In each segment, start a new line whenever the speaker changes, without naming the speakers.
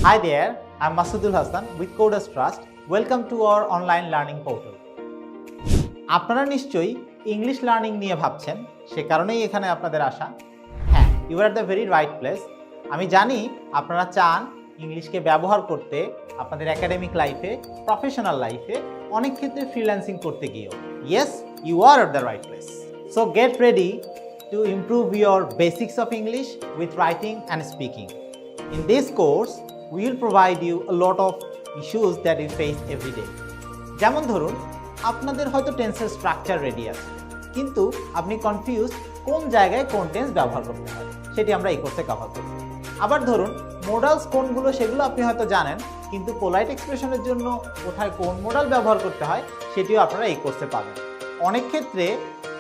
Hi there, I'm Masudul Hassan with Coders Trust. Welcome to our online learning portal. আপনারা নিশ্চয়ই English learning নিয়ে ভাবছেন, সে কারণেই এখানে আপনাদের আসা। হ্যাঁ, you are the very right place. আমি জানি আপনারা চান ইংলিশকে ব্যবহার করতে আপনাদের একাডেমিক লাইফে, প্রফেশনাল লাইফে, অনেক ক্ষেত্রে ফ্রিল্যান্সিং করতে গিয়েও। Yes, you are at the right place. So get ready to improve your basics of English with writing and speaking. In this course, we will provide you a lot of issues that you face every day. যেমন ধরুন, আপনাদের হয়তো টেন্সের structure ready আছে, কিন্তু আপনি confuse কোন জায়গায় কোন টেন্স ব্যবহার করতে হয়, সেটি আমরা এই কোর্সে কভার করব। আবার ধরুন, মোডালস কোনগুলো সেগুলো আপনি হয়তো জানেন, কিন্তু পোলাইট এক্সপ্রেশনের জন্য কোথায় কোন মোডাল ব্যবহার করতে হয় সেটিও আপনারা এই কোর্সে পাবেন। অনেক ক্ষেত্রে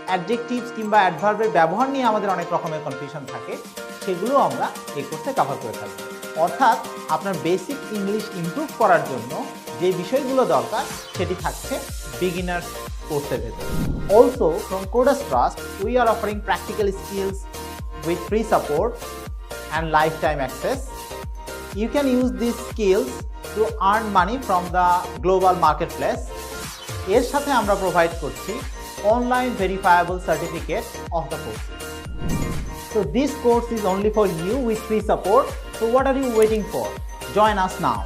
অ্যাডজেক্টিভস কিংবা অ্যাডভার্বের ব্যবহার নিয়ে আমাদের অনেক রকমের কনফিউশন থাকে, সেগুলো আমরা এই কোর্সে কভার করে থাকবো। অর্থাৎ আপনার বেসিক ইংলিশ ইমপ্রুভ করার জন্য যে বিষয়গুলো দরকার সেটি থাকছে বিগিনার্স কোর্সের ভেতরে। Also from Coders Trust we are offering practical skills with free support and lifetime access. You can use this skills to earn money from the global marketplace. এর সাথে আমরা প্রোভাইড করছি online verifiable certificate of the course. So this course is only for you with free support. So what are you waiting for? Join us now.